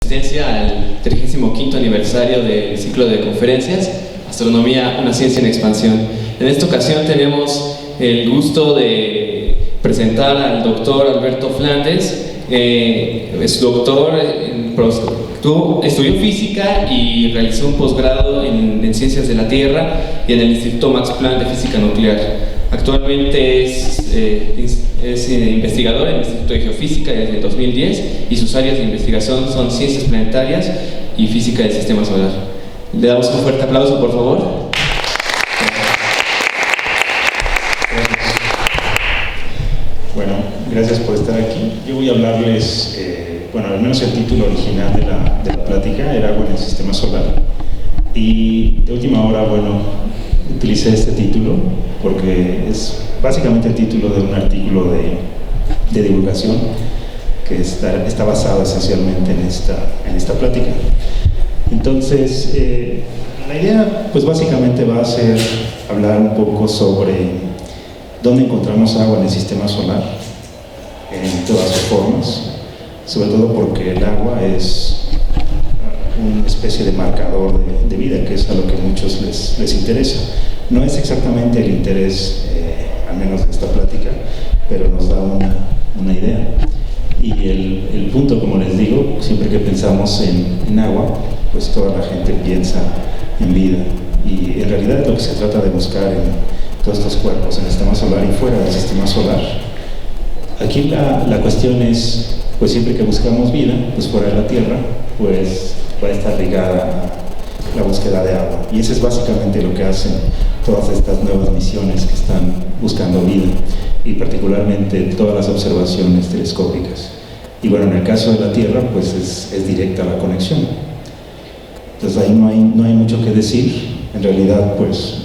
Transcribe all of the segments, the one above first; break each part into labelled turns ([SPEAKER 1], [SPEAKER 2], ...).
[SPEAKER 1] asistencia al 35º aniversario del ciclo de conferencias Astronomía, una ciencia en expansión. En esta ocasión tenemos el gusto de presentar al doctor Alberto Flandes. Es doctor, estudió física y realizó un posgrado en ciencias de la Tierra y en el Instituto Max Planck de Física Nuclear. Actualmente es investigador en el Instituto de Geofísica desde 2010 y sus áreas de investigación son ciencias planetarias y física del sistema solar. Le damos un fuerte aplauso, por favor.
[SPEAKER 2] Bueno, gracias por estar aquí. Yo voy a hablarles, al menos el título original de la plática era Agua en el Sistema Solar. Y de última hora, utilicé este título porque es básicamente el título de un artículo de divulgación que está basado esencialmente en esta plática. Entonces, la idea pues básicamente va a ser hablar un poco sobre dónde encontramos agua en el sistema solar, en todas sus formas, sobre todo porque el agua es una especie de marcador de vida, que es a lo que a muchos les interesa. No es exactamente el interés, al menos de esta plática, pero nos da una idea. Y el punto, como les digo, siempre que pensamos en agua, pues toda la gente piensa en vida. Y en realidad lo que se trata de buscar en todos estos cuerpos, en el sistema solar y fuera del sistema solar. Aquí la cuestión es, pues siempre que buscamos vida, pues fuera de la Tierra, pues va a estar ligada a la búsqueda de agua. Y eso es básicamente lo que hacen todas estas nuevas misiones que están buscando vida, y particularmente todas las observaciones telescópicas. Y en el caso de la Tierra, pues es directa la conexión. Entonces ahí no hay mucho que decir. En realidad, pues,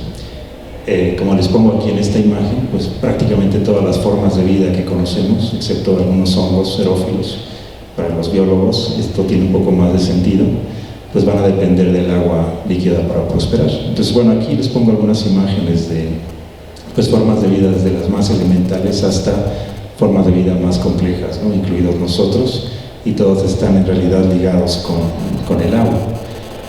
[SPEAKER 2] como les pongo aquí en esta imagen, pues prácticamente todas las formas de vida que conocemos, excepto algunos hongos xerófilos, para los biólogos esto tiene un poco más de sentido, pues van a depender del agua líquida para prosperar. Entonces, aquí les pongo algunas imágenes de formas de vida desde las más elementales hasta formas de vida más complejas, incluidos nosotros, y todos están en realidad ligados con el agua.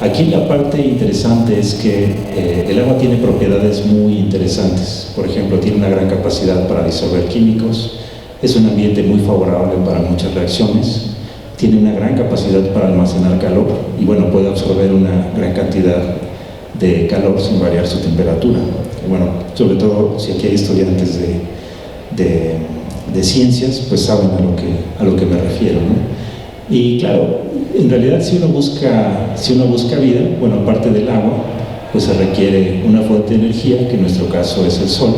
[SPEAKER 2] Aquí la parte interesante es que el agua tiene propiedades muy interesantes. Por ejemplo, tiene una gran capacidad para disolver químicos, es un ambiente muy favorable para muchas reacciones, tiene una gran capacidad para almacenar calor y puede absorber una gran cantidad de calor sin variar su temperatura. Sobre todo si aquí hay estudiantes de ciencias, pues saben a lo que me refiero, ¿no? Y claro, en realidad si uno busca vida, aparte del agua, pues se requiere una fuente de energía, que en nuestro caso es el sol,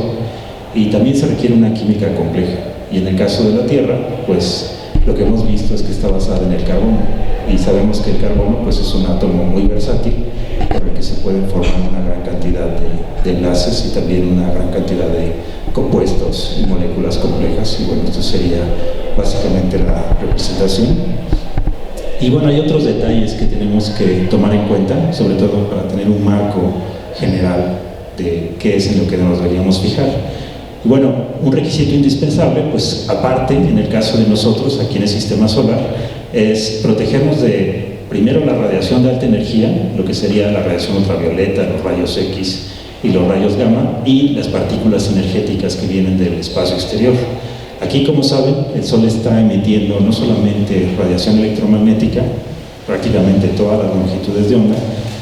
[SPEAKER 2] y también se requiere una química compleja. Y en el caso de la Tierra, pues lo que hemos visto es que está basada en el carbono, y sabemos que el carbono pues es un átomo muy versátil, por el que se pueden formar una gran cantidad de enlaces y también una gran cantidad de compuestos y moléculas complejas. Y esto sería básicamente la representación. Y hay otros detalles que tenemos que tomar en cuenta, sobre todo para tener un marco general de qué es en lo que nos deberíamos fijar. Y un requisito indispensable, pues aparte, en el caso de nosotros, aquí en el sistema solar, es protegernos de, primero, la radiación de alta energía, lo que sería la radiación ultravioleta, los rayos X y los rayos gamma, y las partículas energéticas que vienen del espacio exterior. Aquí, como saben, el Sol está emitiendo no solamente radiación electromagnética, prácticamente todas las longitudes de onda,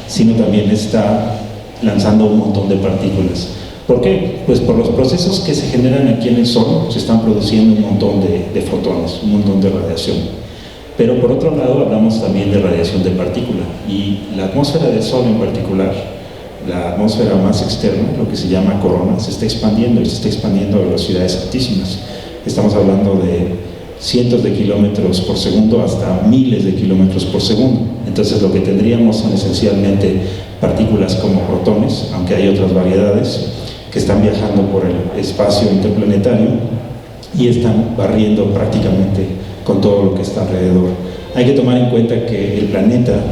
[SPEAKER 2] sino también está lanzando un montón de partículas. ¿Por qué? Pues por los procesos que se generan aquí en el Sol, se están produciendo un montón de fotones, un montón de radiación. Pero por otro lado, hablamos también de radiación de partícula, y la atmósfera del Sol en particular, la atmósfera más externa, lo que se llama corona, se está expandiendo, y se está expandiendo a velocidades altísimas. Estamos hablando de cientos de kilómetros por segundo hasta miles de kilómetros por segundo. Entonces lo que tendríamos son esencialmente partículas como protones, aunque hay otras variedades, que están viajando por el espacio interplanetario y están barriendo prácticamente con todo lo que está alrededor. Hay que tomar en cuenta que el planeta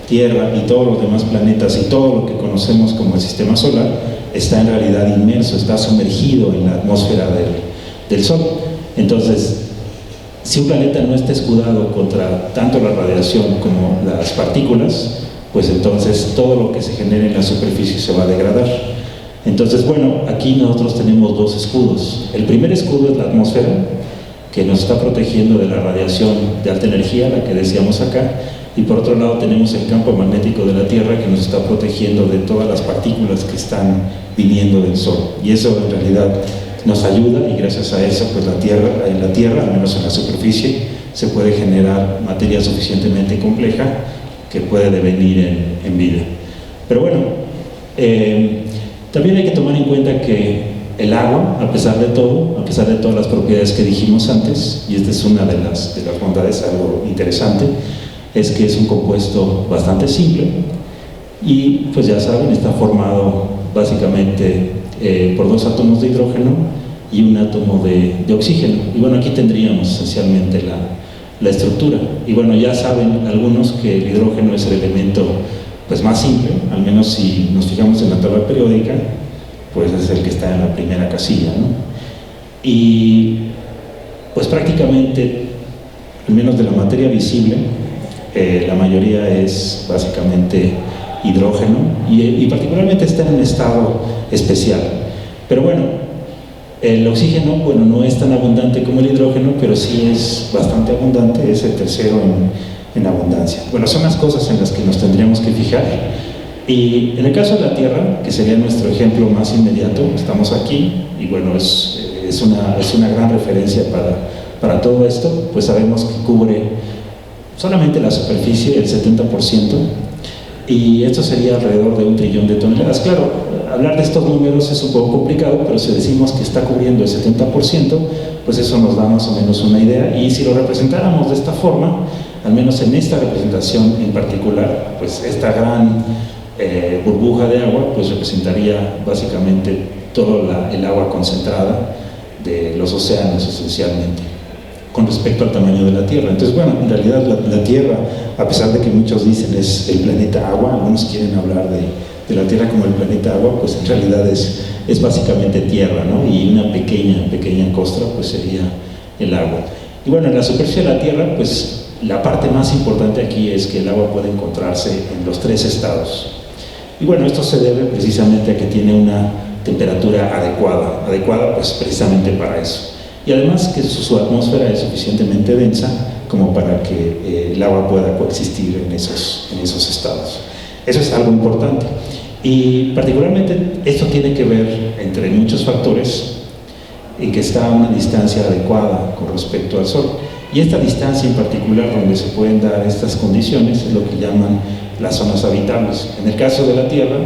[SPEAKER 2] Tierra y todos los demás planetas y todo lo que conocemos como el sistema solar está en realidad inmerso, está sumergido en la atmósfera del Sol. Entonces, Si un planeta no está escudado contra tanto la radiación como las partículas, pues entonces todo lo que se genere en la superficie se va a degradar. Entonces, bueno, aquí nosotros tenemos dos escudos. El primer escudo es la atmósfera, que nos está protegiendo de la radiación de alta energía, la que decíamos acá, y por otro lado tenemos el campo magnético de la Tierra, que nos está protegiendo de todas las partículas que están viniendo del Sol. Y eso en realidad nos ayuda, y gracias a eso, pues en la Tierra, al menos en la superficie, se puede generar materia suficientemente compleja que puede devenir en vida. Pero bueno, también hay que tomar en cuenta que el agua, a pesar de todo, a pesar de todas las propiedades que dijimos antes, y esta es una de las bondades, algo interesante, es que es un compuesto bastante simple y, pues ya saben, está formado básicamente por dos átomos de hidrógeno y un átomo de oxígeno. Y bueno, aquí tendríamos esencialmente la estructura. Y bueno, ya saben algunos que el hidrógeno es el elemento pues más simple, al menos si nos fijamos en la tabla periódica, pues es el que está en la primera casilla, ¿no? Y pues prácticamente, al menos de la materia visible, la mayoría es básicamente hidrógeno y particularmente está en un estado especial. Pero bueno, el oxígeno, bueno, no es tan abundante como el hidrógeno, pero sí es bastante abundante, es el tercero en abundancia. Bueno, son las cosas en las que nos tendríamos que fijar. Y en el caso de la Tierra, que sería nuestro ejemplo más inmediato, estamos aquí, y bueno, es una gran referencia para todo esto, pues sabemos que cubre solamente la superficie, el 70%, y esto sería alrededor de 1 trillón de toneladas. Claro, hablar de estos números es un poco complicado, pero si decimos que está cubriendo el 70%, pues eso nos da más o menos una idea, y si lo representáramos de esta forma, al menos en esta representación en particular, pues esta gran burbuja de agua, pues representaría básicamente todo el agua concentrada de los océanos esencialmente, con respecto al tamaño de la Tierra. Entonces, bueno, en realidad la Tierra, a pesar de que muchos dicen es el planeta agua, algunos quieren hablar de la Tierra como el planeta agua, pues en realidad es básicamente tierra, ¿no? Y una pequeña costra, pues sería el agua. Y bueno, en la superficie de la Tierra, pues la parte más importante aquí es que el agua puede encontrarse en los 3 estados. Y bueno, esto se debe precisamente a que tiene una temperatura adecuada pues precisamente para eso. Y además que su atmósfera es suficientemente densa como para que el agua pueda coexistir en esos estados. Eso es algo importante. Y particularmente esto tiene que ver, entre muchos factores, en que está a una distancia adecuada con respecto al Sol. Y esta distancia en particular, donde se pueden dar estas condiciones, es lo que llaman las zonas habitables. En el caso de la Tierra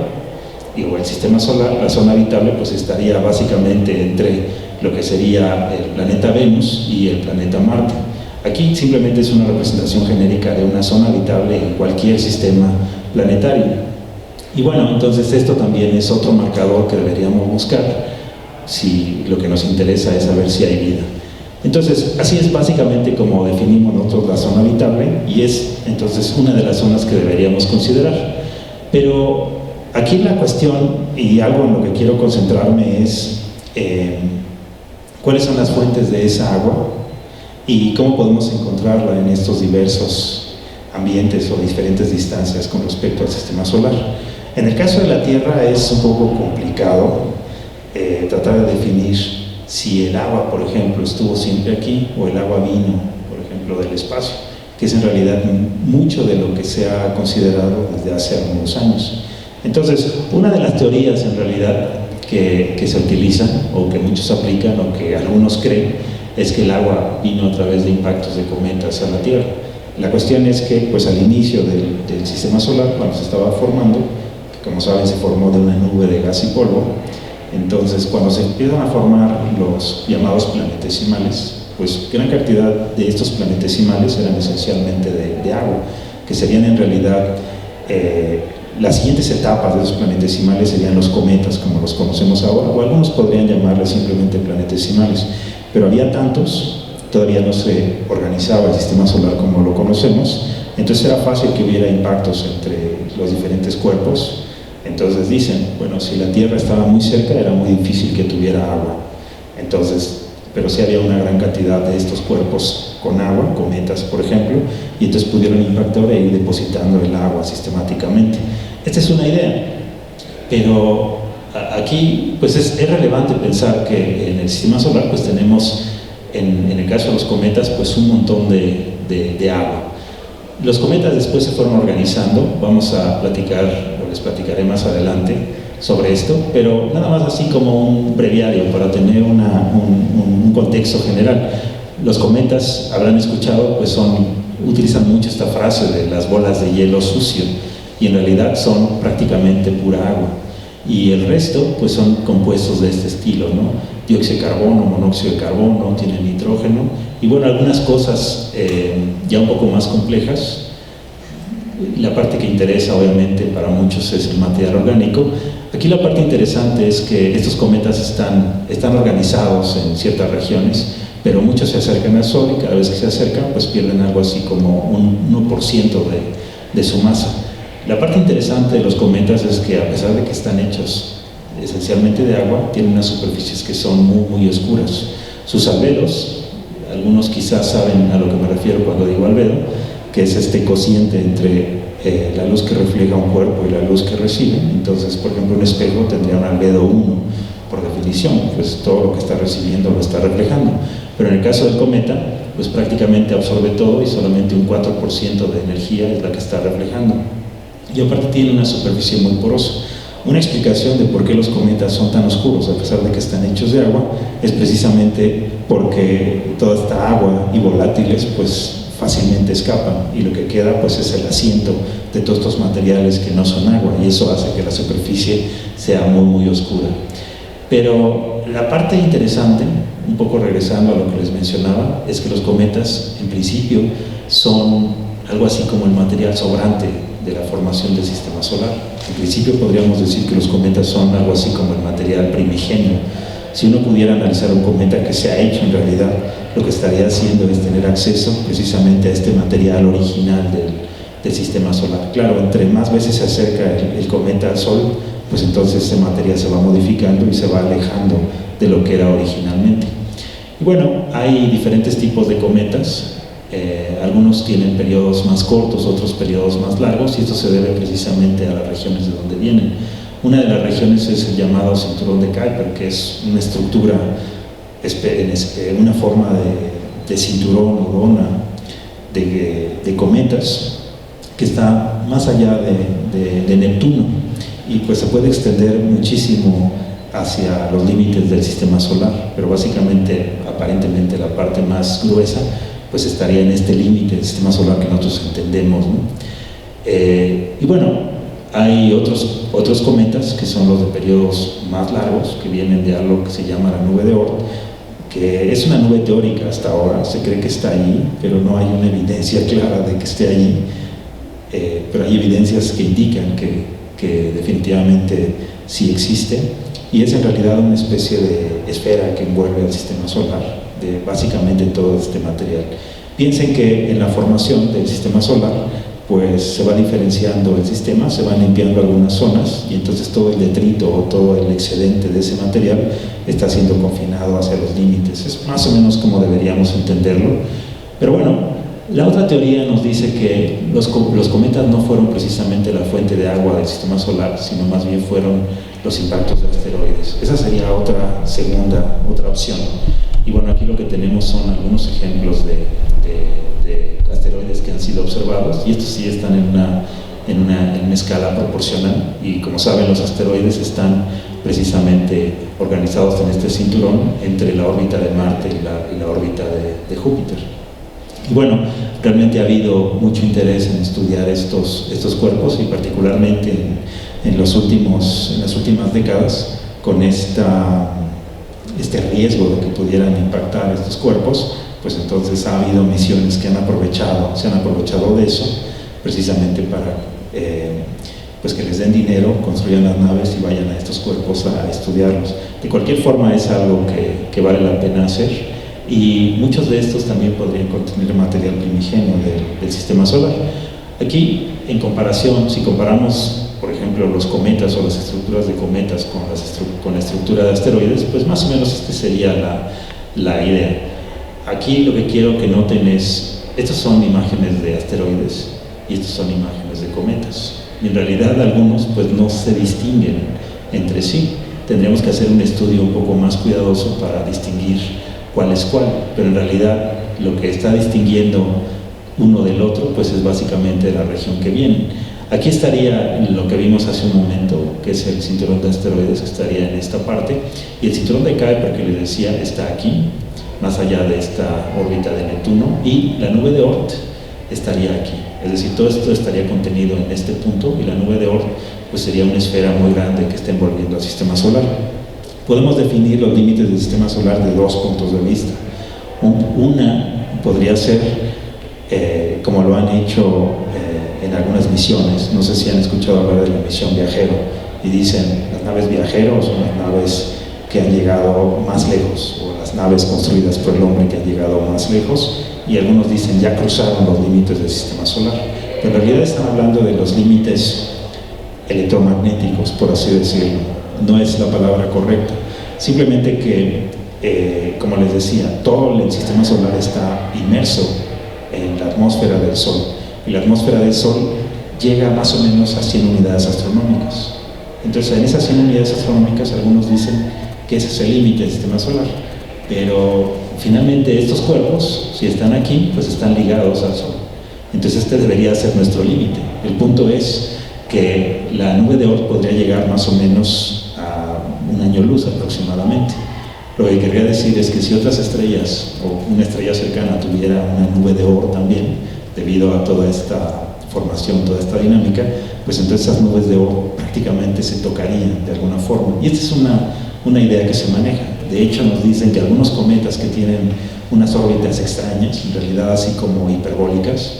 [SPEAKER 2] o el sistema solar, la zona habitable pues estaría básicamente entre lo que sería el planeta Venus y el planeta Marte. Aquí simplemente es una representación genérica de una zona habitable en cualquier sistema planetario. Y bueno, entonces esto también es otro marcador que deberíamos buscar si lo que nos interesa es saber si hay vida. Entonces, así es básicamente como definimos nosotros la zona habitable, y es entonces una de las zonas que deberíamos considerar. Pero aquí la cuestión, y algo en lo que quiero concentrarme, es cuáles son las fuentes de esa agua y cómo podemos encontrarla en estos diversos ambientes o diferentes distancias con respecto al sistema solar. En el caso de la Tierra es un poco complicado tratar de definir si el agua, por ejemplo, estuvo siempre aquí o el agua vino, por ejemplo, del espacio, que es en realidad mucho de lo que se ha considerado desde hace algunos años. Entonces, una de las teorías en realidad que se utilizan o que muchos aplican o que algunos creen es que el agua vino a través de impactos de cometas a la Tierra. La cuestión es que pues al inicio del sistema solar, cuando se estaba formando, que como saben se formó de una nube de gas y polvo, entonces cuando se empiezan a formar los llamados planetesimales, pues gran cantidad de estos planetesimales eran esencialmente de agua, que serían en realidad las siguientes etapas de esos planetesimales serían los cometas como los conocemos ahora, o algunos podrían llamarles simplemente planetesimales, pero había tantos, todavía no se organizaba el sistema solar como lo conocemos, entonces era fácil que hubiera impactos entre los diferentes cuerpos. Entonces dicen, bueno, si la Tierra estaba muy cerca era muy difícil que tuviera agua, entonces pero sí había una gran cantidad de estos cuerpos con agua, cometas por ejemplo, y entonces pudieron impactar e ir depositando el agua sistemáticamente. Esta es una idea, pero aquí pues es relevante pensar que en el sistema solar pues tenemos, en el caso de los cometas, pues un montón de agua. Los cometas después se fueron organizando, vamos a platicar, o les platicaré más adelante sobre esto, pero nada más así como un breviario para tener un contexto general. Los cometas, habrán escuchado, pues utilizan mucho esta frase de las bolas de hielo sucio, y en realidad son prácticamente pura agua, y el resto pues son compuestos de este estilo, ¿no? Dióxido de carbono, monóxido de carbono, tienen nitrógeno, y bueno, algunas cosas ya un poco más complejas. La parte que interesa obviamente para muchos es el material orgánico. Aquí la parte interesante es que estos cometas están organizados en ciertas regiones, pero muchos se acercan al Sol y cada vez que se acercan pues pierden algo así como un 1% de su masa. La parte interesante de los cometas es que a pesar de que están hechos esencialmente de agua, tienen unas superficies que son muy, muy oscuras. Sus albedos, algunos quizás saben a lo que me refiero cuando digo albedo, que es este cociente entre la luz que refleja un cuerpo y la luz que recibe. Entonces, por ejemplo, un espejo tendría un albedo 1, por definición, pues todo lo que está recibiendo lo está reflejando. Pero en el caso del cometa, pues prácticamente absorbe todo y solamente un 4% de energía es la que está reflejando. Y aparte tiene una superficie muy porosa. Una explicación de por qué los cometas son tan oscuros, a pesar de que están hechos de agua, es precisamente porque toda esta agua y volátiles pues fácilmente escapan, y lo que queda pues es el asiento de todos estos materiales que no son agua, y eso hace que la superficie sea muy, muy oscura. Pero la parte interesante, un poco regresando a lo que les mencionaba, es que los cometas en principio son algo así como el material sobrante de la formación del sistema solar. En principio podríamos decir que los cometas son algo así como el material primigenio. Si uno pudiera analizar un cometa que se ha hecho, en realidad lo que estaría haciendo es tener acceso precisamente a este material original del sistema solar. Claro, entre más veces se acerca el cometa al Sol, pues entonces ese material se va modificando y se va alejando de lo que era originalmente. Y bueno, hay diferentes tipos de cometas. Algunos tienen periodos más cortos, otros periodos más largos, y esto se debe precisamente a las regiones de donde vienen. Una de las regiones es el llamado cinturón de Kuiper, que es una estructura, una forma de cinturón o dona de cometas que está más allá de Neptuno, y pues se puede extender muchísimo hacia los límites del sistema solar, pero básicamente, aparentemente la parte más gruesa pues estaría en este límite del sistema solar que nosotros entendemos, ¿no? Y bueno, hay otros cometas que son los de periodos más largos, que vienen de algo que se llama la nube de Oort, que es una nube teórica hasta ahora, se cree que está allí, pero no hay una evidencia clara de que esté allí, pero hay evidencias que indican que definitivamente sí existe, y es en realidad una especie de esfera que envuelve al sistema solar, de básicamente todo este material. Piensen que en la formación del sistema solar pues se va diferenciando el sistema, se van limpiando algunas zonas, y entonces todo el detrito o todo el excedente de ese material está siendo confinado hacia los límites. Es más o menos como deberíamos entenderlo. Pero bueno, la otra teoría nos dice que los cometas no fueron precisamente la fuente de agua del sistema solar, sino más bien fueron los impactos de asteroides. Esa sería otra opción. Y bueno, aquí lo que tenemos son algunos ejemplos de asteroides que han sido observados, y estos sí están en una escala proporcional, y como saben, los asteroides están precisamente organizados en este cinturón entre la órbita de Marte y la órbita de Júpiter. Y bueno, realmente ha habido mucho interés en estudiar estos cuerpos, y particularmente en las últimas décadas, con este riesgo de que pudieran impactar estos cuerpos, pues entonces ha habido misiones que se han aprovechado de eso, precisamente para pues que les den dinero, construyan las naves y vayan a estos cuerpos a estudiarlos. De cualquier forma es algo que vale la pena hacer, y muchos de estos también podrían contener material primigenio del sistema solar. Aquí, en comparación, si comparamos por ejemplo los cometas o las estructuras de cometas con la estructura de asteroides, pues más o menos esta sería la idea. Aquí lo que quiero que noten es, estas son imágenes de asteroides y estas son imágenes de cometas. Y en realidad algunos pues no se distinguen entre sí. Tendríamos que hacer un estudio un poco más cuidadoso para distinguir cuál es cuál, pero en realidad lo que está distinguiendo uno del otro pues es básicamente la región que viene. Aquí estaría lo que vimos hace un momento, que es el cinturón de asteroides, que estaría en esta parte, y el cinturón de Kuiper, que les decía, está aquí, más allá de esta órbita de Neptuno, y la nube de Oort estaría aquí. Es decir, todo esto estaría contenido en este punto, y la nube de Oort pues sería una esfera muy grande que está envolviendo al sistema solar. Podemos definir los límites del sistema solar de dos puntos de vista. Una podría ser, como lo han hecho en algunas misiones, no sé si han escuchado hablar de la misión Viajero, y dicen, las naves Viajero son las naves que han llegado más lejos, o las naves construidas por el hombre que han llegado más lejos, y algunos dicen, ya cruzaron los límites del sistema solar, pero en realidad están hablando de los límites electromagnéticos, por así decirlo. No es la palabra correcta, simplemente que, como les decía, todo el sistema solar está inmerso en la atmósfera del Sol, y la atmósfera del Sol llega más o menos a 100 unidades astronómicas. Entonces, en esas 100 unidades astronómicas, algunos dicen que ese es el límite del sistema solar, pero finalmente estos cuerpos, si están aquí, pues están ligados al Sol. Entonces, este debería ser nuestro límite. El punto es que la nube de Oort podría llegar más o menos a un año luz aproximadamente. Lo que querría decir es que si otras estrellas o una estrella cercana tuviera una nube de Oort también, debido a toda esta formación, toda esta dinámica, pues entonces esas nubes de Oort prácticamente se tocarían de alguna forma. Y esta es una idea que se maneja. De hecho, nos dicen que algunos cometas que tienen unas órbitas extrañas, en realidad así como hiperbólicas,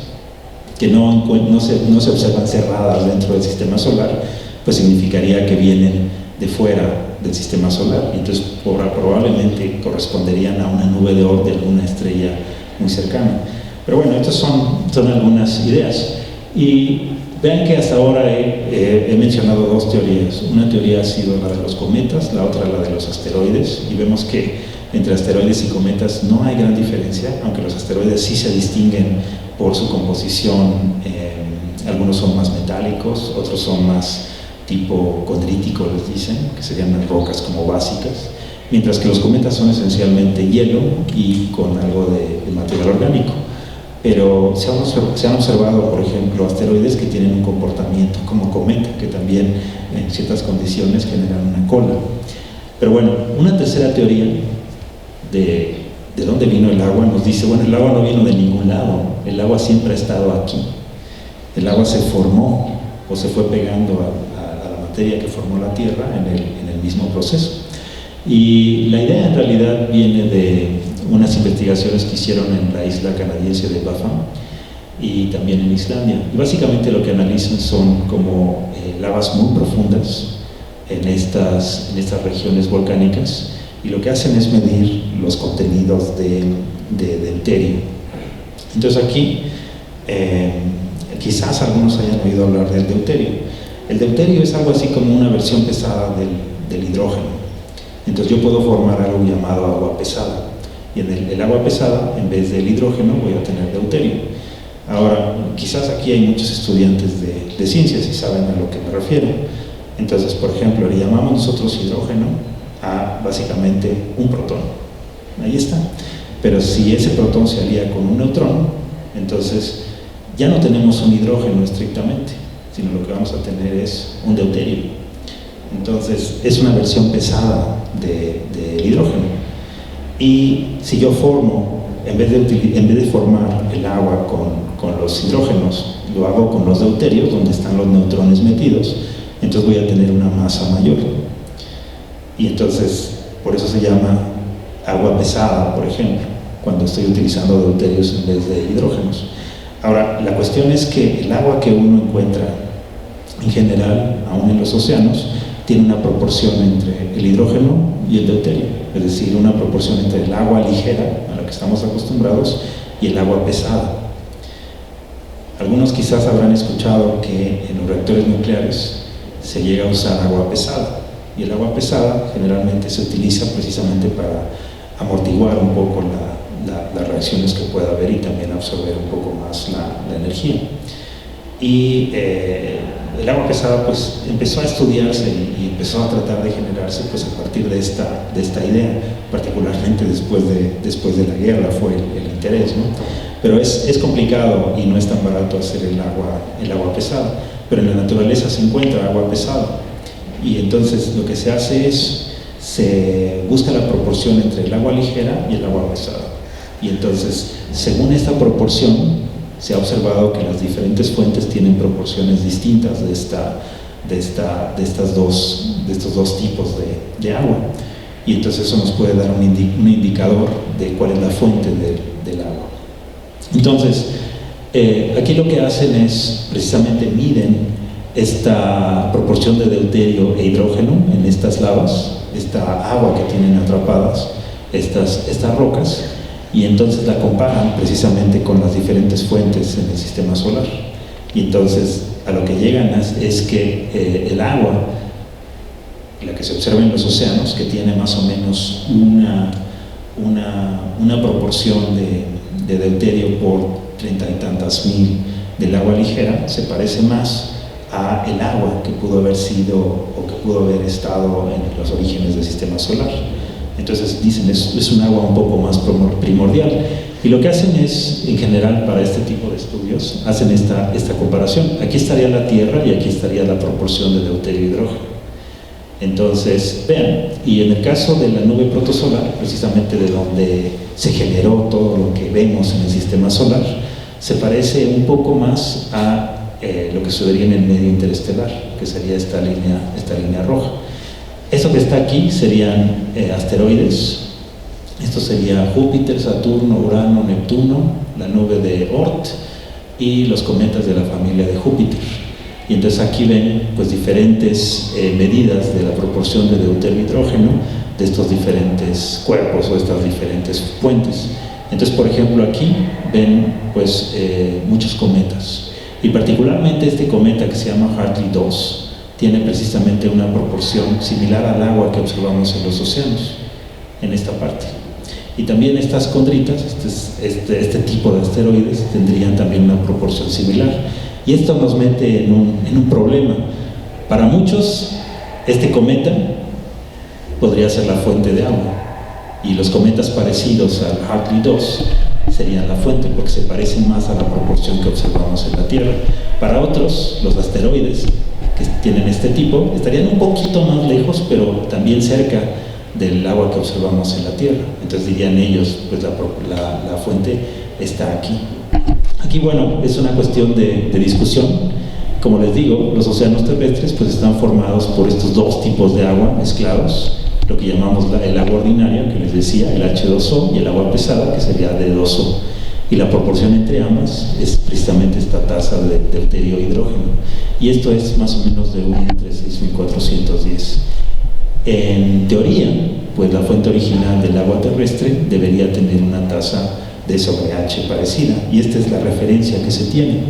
[SPEAKER 2] que no se observan cerradas dentro del sistema solar, pues significaría que vienen de fuera del sistema solar, y entonces probablemente corresponderían a una nube de Oort de alguna estrella muy cercana. Pero bueno, estas son algunas ideas. Y vean que hasta ahora he mencionado dos teorías. Una teoría ha sido la de los cometas, la otra la de los asteroides, y vemos que entre asteroides y cometas no hay gran diferencia, aunque los asteroides sí se distinguen por su composición. Algunos son más metálicos, otros son más tipo condrítico, les dicen, que serían las rocas como básicas, mientras que los cometas son esencialmente hielo y con algo de material orgánico. Pero se han observado, por ejemplo, asteroides que tienen un comportamiento como cometa, que también en ciertas condiciones generan una cola. Pero bueno, una tercera teoría de dónde vino el agua nos dice, bueno, el agua no vino de ningún lado, el agua siempre ha estado aquí. El agua se formó o se fue pegando a la materia que formó la Tierra en el mismo proceso. Y la idea en realidad viene de unas investigaciones que hicieron en la isla canadiense de Baffin y también en Islandia. Y básicamente lo que analizan son como lavas muy profundas en estas regiones volcánicas, y lo que hacen es medir los contenidos de deuterio. Entonces aquí, quizás algunos hayan oído hablar del deuterio. El deuterio es algo así como una versión pesada del hidrógeno. Entonces yo puedo formar algo llamado agua pesada, y en el agua pesada, en vez del hidrógeno, voy a tener deuterio. Ahora, quizás aquí hay muchos estudiantes de ciencias y saben a lo que me refiero. Entonces, por ejemplo, le llamamos nosotros hidrógeno a básicamente un protón. Ahí está. Pero si ese protón se alía con un neutrón, entonces ya no tenemos un hidrógeno estrictamente, sino lo que vamos a tener es un deuterio. Entonces es una versión pesada del hidrógeno. Y si yo formo, en vez de formar el agua con los hidrógenos, lo hago con los deuterios, donde están los neutrones metidos, entonces voy a tener una masa mayor. Y entonces, por eso se llama agua pesada, por ejemplo, cuando estoy utilizando deuterios en vez de hidrógenos. Ahora, la cuestión es que el agua que uno encuentra en general, aún en los océanos, tiene una proporción entre el hidrógeno y el deuterio, es decir, una proporción entre el agua ligera, a la que estamos acostumbrados, y el agua pesada. Algunos quizás habrán escuchado que en los reactores nucleares se llega a usar agua pesada, y el agua pesada generalmente se utiliza precisamente para amortiguar un poco las reacciones que pueda haber y también absorber un poco más la energía. Y el agua pesada pues empezó a estudiarse y empezó a tratar de generarse pues a partir de esta idea, particularmente después de la guerra fue el interés, ¿no? Pero es complicado y no es tan barato hacer el agua pesada, pero en la naturaleza se encuentra agua pesada y entonces lo que se hace es se busca la proporción entre el agua ligera y el agua pesada y entonces según esta proporción se ha observado que las diferentes fuentes tienen proporciones distintas de estos dos tipos de agua. Y entonces eso nos puede dar un indicador de cuál es la fuente del agua. Entonces, aquí lo que hacen es, precisamente miden esta proporción de deuterio e hidrógeno en estas lavas, esta agua que tienen atrapadas estas rocas, y entonces la comparan precisamente con las diferentes fuentes en el sistema solar. Y entonces a lo que llegan es que el agua, la que se observa en los océanos, que tiene más o menos una proporción de deuterio por 30 y tantas mil del agua ligera, se parece más a el agua que pudo haber sido o que pudo haber estado en los orígenes del sistema solar. Entonces dicen es un agua un poco más primordial y lo que hacen es, en general para este tipo de estudios, hacen esta comparación. Aquí estaría la Tierra y aquí estaría la proporción de deuterio e hidrógeno. Entonces, vean, y en el caso de la nube protosolar, precisamente de donde se generó todo lo que vemos en el sistema solar, se parece un poco más a lo que sucedería en el medio interestelar, que sería esta línea roja. Eso que está aquí serían asteroides. Esto sería Júpiter, Saturno, Urano, Neptuno, la nube de Oort y los cometas de la familia de Júpiter. Y entonces aquí ven pues diferentes medidas de la proporción de deuterio e hidrógeno de estos diferentes cuerpos o estas diferentes fuentes. Entonces, por ejemplo, aquí ven pues muchos cometas y particularmente este cometa que se llama Hartley 2 tiene precisamente una proporción similar al agua que observamos en los océanos, en esta parte. Y también estas condritas, este tipo de asteroides, tendrían también una proporción similar. Y esto nos mete en un problema. Para muchos, este cometa podría ser la fuente de agua. Y los cometas parecidos al Hartley 2 serían la fuente, porque se parecen más a la proporción que observamos en la Tierra. Para otros, los asteroides que tienen este tipo estarían un poquito más lejos, pero también cerca del agua que observamos en la Tierra. Entonces dirían ellos, pues la fuente está aquí. Aquí, bueno, es una cuestión de discusión. Como les digo, los océanos terrestres pues están formados por estos dos tipos de agua mezclados, lo que llamamos el agua ordinaria, que les decía, el H2O, y el agua pesada, que sería D2O. Y la proporción entre ambas es precisamente esta tasa de deuterio e hidrógeno. Y esto es más o menos de 1 entre 6.410. En teoría, pues la fuente original del agua terrestre debería tener una tasa D sobre H parecida, y esta es la referencia que se tiene.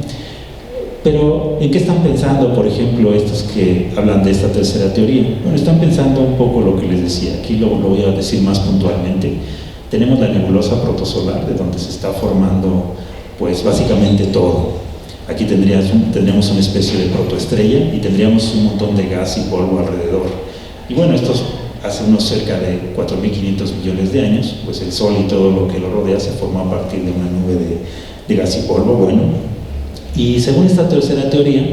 [SPEAKER 2] Pero, ¿en qué están pensando, por ejemplo, estos que hablan de esta tercera teoría? Bueno, están pensando un poco lo que les decía, aquí lo voy a decir más puntualmente. Tenemos la nebulosa protosolar, de donde se está formando, pues, básicamente todo. Aquí tendríamos una especie de protoestrella y tendríamos un montón de gas y polvo alrededor. Y bueno, estos hace unos cerca de 4.500 millones de años, pues el Sol y todo lo que lo rodea se formó a partir de una nube de gas y polvo. Bueno, y según esta tercera teoría,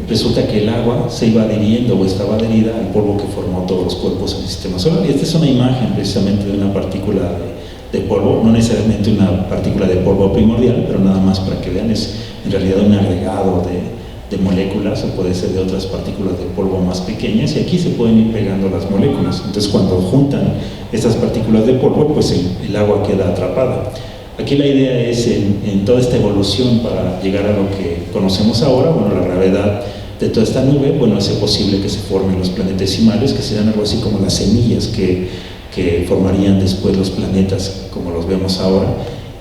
[SPEAKER 2] resulta que el agua se iba adhiriendo o estaba adherida al polvo que formó todos los cuerpos en el sistema solar. Y esta es una imagen precisamente de una partícula de polvo, no necesariamente una partícula de polvo primordial, pero nada más para que vean, es en realidad un agregado de moléculas, o puede ser de otras partículas de polvo más pequeñas, y aquí se pueden ir pegando las moléculas. Entonces, cuando juntan estas partículas de polvo, pues el agua queda atrapada. Aquí la idea es, en toda esta evolución para llegar a lo que conocemos ahora, bueno, la gravedad de toda esta nube, bueno, hace posible que se formen los planetesimales, que serán algo así como las semillas que formarían después los planetas como los vemos ahora.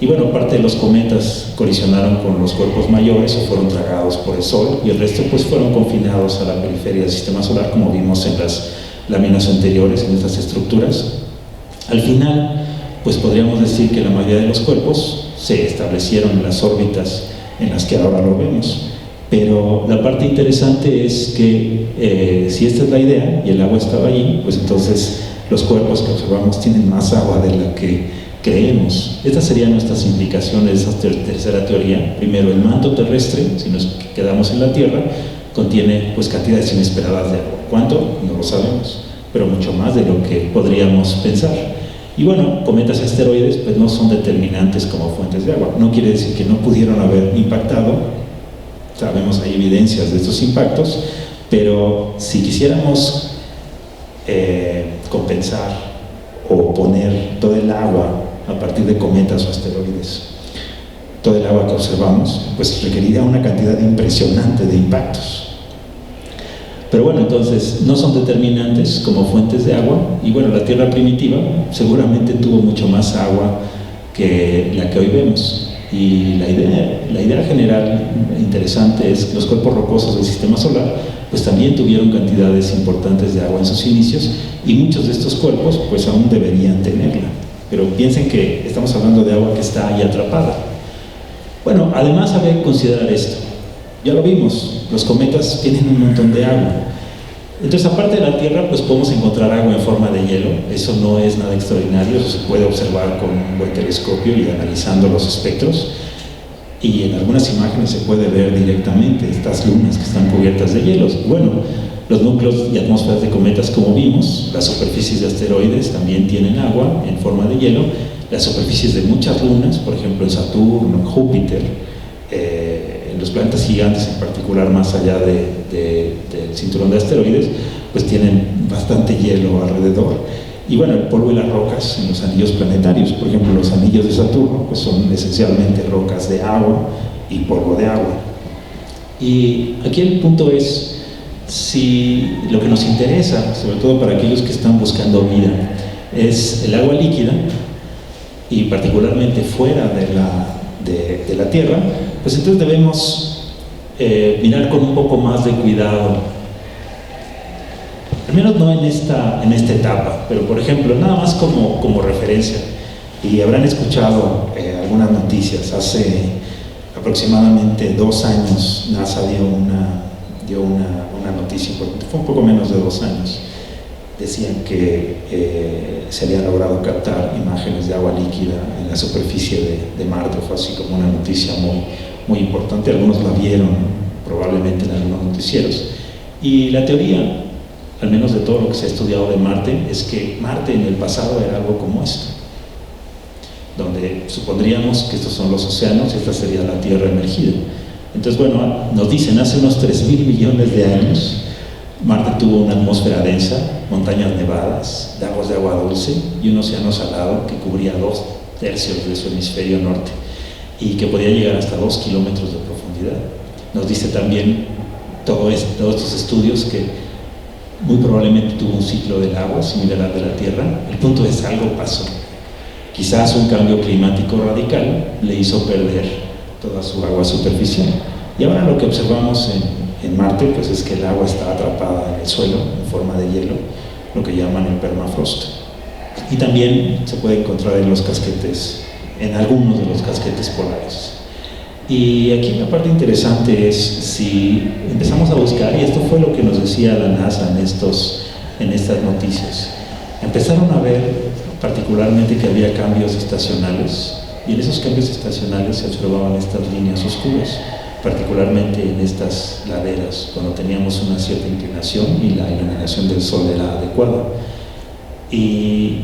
[SPEAKER 2] Y bueno, parte de los cometas colisionaron con los cuerpos mayores o fueron tragados por el Sol, y el resto pues fueron confinados a la periferia del sistema solar, como vimos en las láminas anteriores, en estas estructuras. Al final, pues podríamos decir que la mayoría de los cuerpos se establecieron en las órbitas en las que ahora lo vemos. Pero la parte interesante es que si esta es la idea y el agua estaba allí, pues entonces los cuerpos que observamos tienen más agua de la que creemos. Estas serían nuestras implicaciones de esta tercera teoría. Primero, el manto terrestre, si nos quedamos en la Tierra, contiene pues cantidades inesperadas de agua. ¿Cuánto? No lo sabemos, pero mucho más de lo que podríamos pensar. Y bueno, cometas y asteroides pues no son determinantes como fuentes de agua. No quiere decir que no pudieron haber impactado. Sabemos, hay evidencias de estos impactos, pero si quisiéramos compensar o poner todo el agua a partir de cometas o asteroides, todo el agua que observamos, pues requeriría una cantidad impresionante de impactos. Pero bueno, entonces no son determinantes como fuentes de agua, y bueno, la Tierra primitiva seguramente tuvo mucho más agua que la que hoy vemos. Y la idea general interesante es que los cuerpos rocosos del sistema solar pues también tuvieron cantidades importantes de agua en sus inicios, y muchos de estos cuerpos pues aún deberían tenerla. Pero piensen que estamos hablando de agua que está ahí atrapada. Bueno, además habría que considerar esto. Ya lo vimos, los cometas tienen un montón de agua. Entonces, aparte de la Tierra, pues podemos encontrar agua en forma de hielo. Eso no es nada extraordinario, eso se puede observar con un buen telescopio y analizando los espectros. Y en algunas imágenes se puede ver directamente estas lunas que están cubiertas de hielos. Bueno, los núcleos y atmósferas de cometas, como vimos, las superficies de asteroides también tienen agua en forma de hielo. Las superficies de muchas lunas, por ejemplo en Saturno, en Júpiter, en los planetas gigantes en particular, más allá del cinturón de asteroides, pues tienen bastante hielo alrededor. Y bueno, el polvo y las rocas en los anillos planetarios, por ejemplo los anillos de Saturno, pues son esencialmente rocas de agua y polvo de agua. Y aquí el punto es, si lo que nos interesa, sobre todo para aquellos que están buscando vida, es el agua líquida, y particularmente fuera de la Tierra, pues entonces debemos mirar con un poco más de cuidado, al menos no en esta etapa, pero por ejemplo, nada más como referencia, y habrán escuchado algunas noticias. Hace aproximadamente 2 años NASA dio una noticia, fue un poco menos de 2 años. Decían que se habían logrado captar imágenes de agua líquida en la superficie de Marte. Fue así como una noticia muy importante. Algunos la vieron probablemente en algunos noticieros. Y la teoría, al menos de todo lo que se ha estudiado de Marte, es que Marte en el pasado era algo como esto, donde supondríamos que estos son los océanos y esta sería la Tierra emergida. Entonces, bueno, nos dicen, hace unos 3.000 millones de años, Marte tuvo una atmósfera densa, montañas nevadas, lagos de agua dulce y un océano salado que cubría 2/3 de su hemisferio norte y que podía llegar hasta 2 kilómetros de profundidad. Nos dice también todos estos estudios que muy probablemente tuvo un ciclo del agua similar al de la Tierra. El punto es, algo pasó. Quizás un cambio climático radical le hizo perder toda su agua superficial. Y ahora lo que observamos en Marte pues es que el agua está atrapada en el suelo en forma de hielo, lo que llaman el permafrost. Y también se puede encontrar en los casquetes, en algunos de los casquetes polares. Y aquí la parte interesante es, si empezamos a buscar, y esto fue lo que nos decía la NASA en estas noticias, empezaron a ver particularmente que había cambios estacionales, y en esos cambios estacionales se observaban estas líneas oscuras, particularmente en estas laderas, cuando teníamos una cierta inclinación y la iluminación del sol era adecuada. Y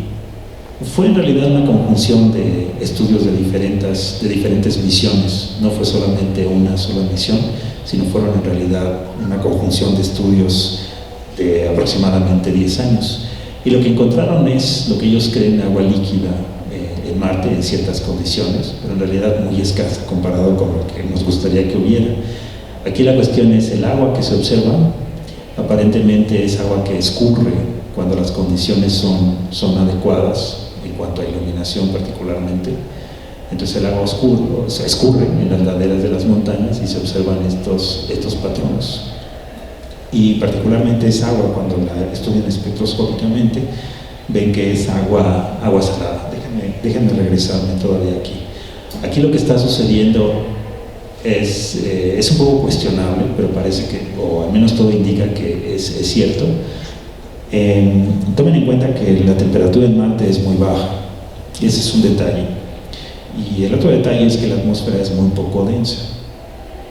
[SPEAKER 2] fue en realidad una conjunción de estudios de diferentes misiones. No fue solamente una sola misión, sino fueron en realidad una conjunción de estudios de aproximadamente 10 años. Y lo que encontraron es lo que ellos creen agua líquida en Marte en ciertas condiciones, pero en realidad muy escasa comparado con lo que nos gustaría que hubiera. Aquí la cuestión es el agua que se observa, aparentemente es agua que escurre cuando las condiciones son adecuadas, en cuanto a iluminación particularmente. Entonces el agua se escurre en las laderas de las montañas y se observan estos patrones. Y particularmente esa agua, cuando la estudian espectroscópicamente, ven que es agua salada, de déjenme regresarme todavía aquí. Aquí lo que está sucediendo es un poco cuestionable, pero parece que, o al menos todo indica que es cierto. Tomen en cuenta que la temperatura en Marte es muy baja, y ese es un detalle. Y el otro detalle es que la atmósfera es muy poco densa.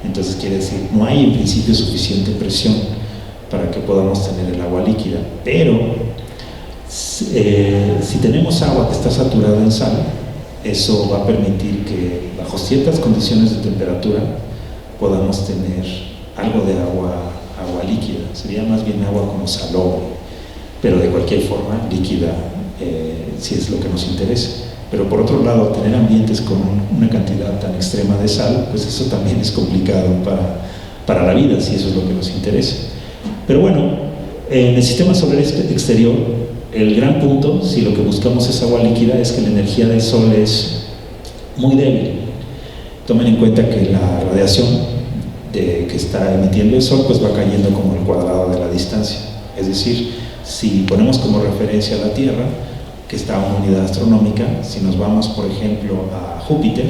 [SPEAKER 2] Entonces quiere decir, no hay en principio suficiente presión para que podamos tener el agua líquida. Pero si tenemos agua que está saturada en sal, eso va a permitir que bajo ciertas condiciones de temperatura podamos tener algo de agua líquida. Sería más bien agua como salobre, pero de cualquier forma líquida, si es lo que nos interesa. Pero por otro lado, tener ambientes con una cantidad tan extrema de sal, pues eso también es complicado para la vida, si eso es lo que nos interesa. Pero bueno, en el sistema solar exterior, el gran punto, si lo que buscamos es agua líquida, es que la energía del Sol es muy débil. Tomen en cuenta que la radiación que está emitiendo el Sol pues va cayendo como el cuadrado de la distancia. Es decir, si ponemos como referencia a la Tierra, que está a una unidad astronómica, si nos vamos, por ejemplo, a Júpiter,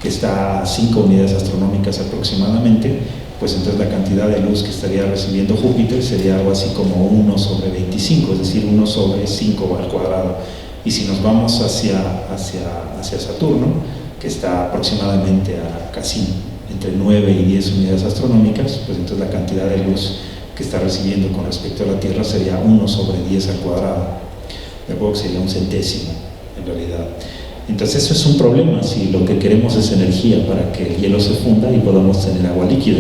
[SPEAKER 2] que está a 5 unidades astronómicas aproximadamente, pues entonces la cantidad de luz que estaría recibiendo Júpiter sería algo así como 1 sobre 25, es decir, 1 sobre 5 al cuadrado. Y si nos vamos hacia Saturno, que está aproximadamente a casi entre 9 y 10 unidades astronómicas, pues entonces la cantidad de luz que está recibiendo con respecto a la Tierra sería 1 sobre 10 al cuadrado. De acuerdo, que sería un centésimo en realidad. Entonces eso es un problema si lo que queremos es energía para que el hielo se funda y podamos tener agua líquida.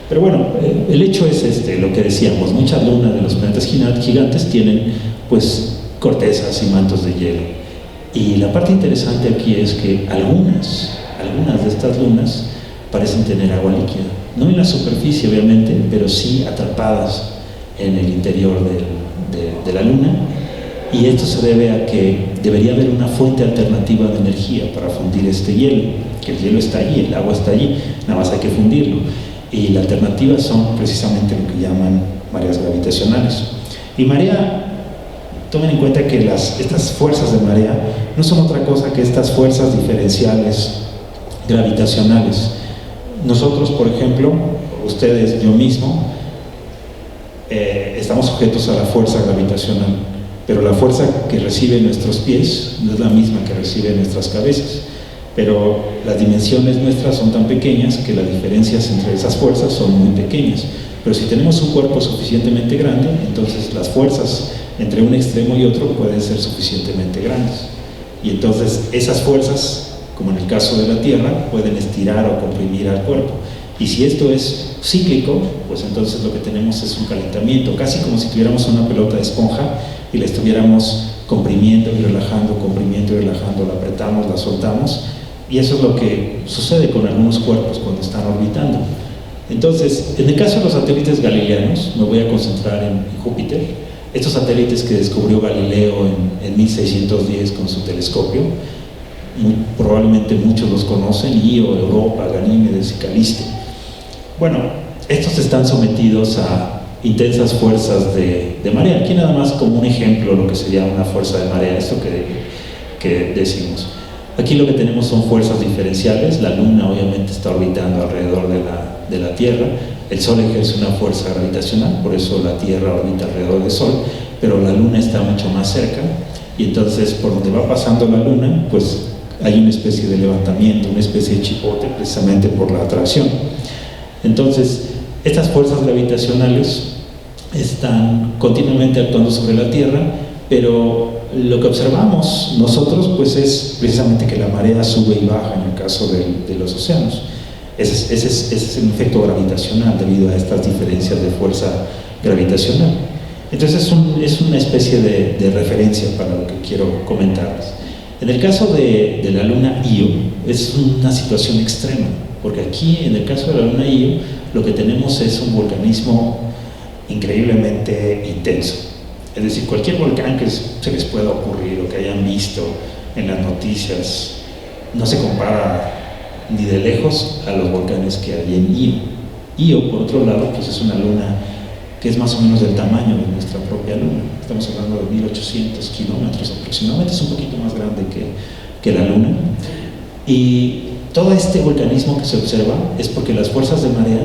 [SPEAKER 2] Pero bueno, el hecho es lo que decíamos, muchas lunas de los planetas gigantes tienen pues cortezas y mantos de hielo. Y la parte interesante aquí es que algunas de estas lunas parecen tener agua líquida. No en la superficie obviamente, pero sí atrapadas en el interior de la luna. Y esto se debe a que debería haber una fuente alternativa de energía para fundir este hielo, que el hielo está allí, el agua está allí, nada más hay que fundirlo. Y la alternativa son precisamente lo que llaman mareas gravitacionales. Y marea, tomen en cuenta que estas fuerzas de marea no son otra cosa que estas fuerzas diferenciales gravitacionales. Nosotros, por ejemplo, ustedes, yo mismo, estamos sujetos a la fuerza gravitacional. Pero la fuerza que reciben nuestros pies no es la misma que reciben nuestras cabezas. Pero las dimensiones nuestras son tan pequeñas que las diferencias entre esas fuerzas son muy pequeñas. Pero si tenemos un cuerpo suficientemente grande, entonces las fuerzas entre un extremo y otro pueden ser suficientemente grandes. Y entonces esas fuerzas, como en el caso de la Tierra, pueden estirar o comprimir al cuerpo. Y si esto es cíclico, pues entonces lo que tenemos es un calentamiento, casi como si tuviéramos una pelota de esponja y la estuviéramos comprimiendo y relajando, la apretamos, la soltamos, y eso es lo que sucede con algunos cuerpos cuando están orbitando. Entonces, en el caso de los satélites galileanos, me voy a concentrar en Júpiter. Estos satélites que descubrió Galileo en 1610 con su telescopio, probablemente muchos los conocen, Io, Europa, Ganímedes y Caliste. Bueno, estos están sometidos a intensas fuerzas de marea. Aquí nada más como un ejemplo lo que sería una fuerza de marea, esto que decimos. Aquí lo que tenemos son fuerzas diferenciales. La Luna obviamente está orbitando alrededor de la Tierra. El Sol ejerce una fuerza gravitacional, por eso la Tierra orbita alrededor del Sol, pero la Luna está mucho más cerca, y entonces por donde va pasando la Luna, pues hay una especie de levantamiento, una especie de chipote, precisamente por la atracción. Entonces, estas fuerzas gravitacionales están continuamente actuando sobre la Tierra, pero lo que observamos nosotros pues es precisamente que la marea sube y baja en el caso de los océanos. Ese es el efecto gravitacional debido a estas diferencias de fuerza gravitacional. Entonces es una especie de referencia para lo que quiero comentarles. En el caso de la luna Io es una situación extrema, porque aquí en el caso de la luna Io lo que tenemos es un volcanismo increíblemente intenso. Es decir, cualquier volcán que se les pueda ocurrir o que hayan visto en las noticias no se compara ni de lejos a los volcanes que hay en Io. Io, por otro lado, pues es una luna que es más o menos del tamaño de nuestra propia Luna. Estamos hablando de 1800 kilómetros aproximadamente, es un poquito más grande que la Luna. Y todo este volcanismo que se observa es porque las fuerzas de marea,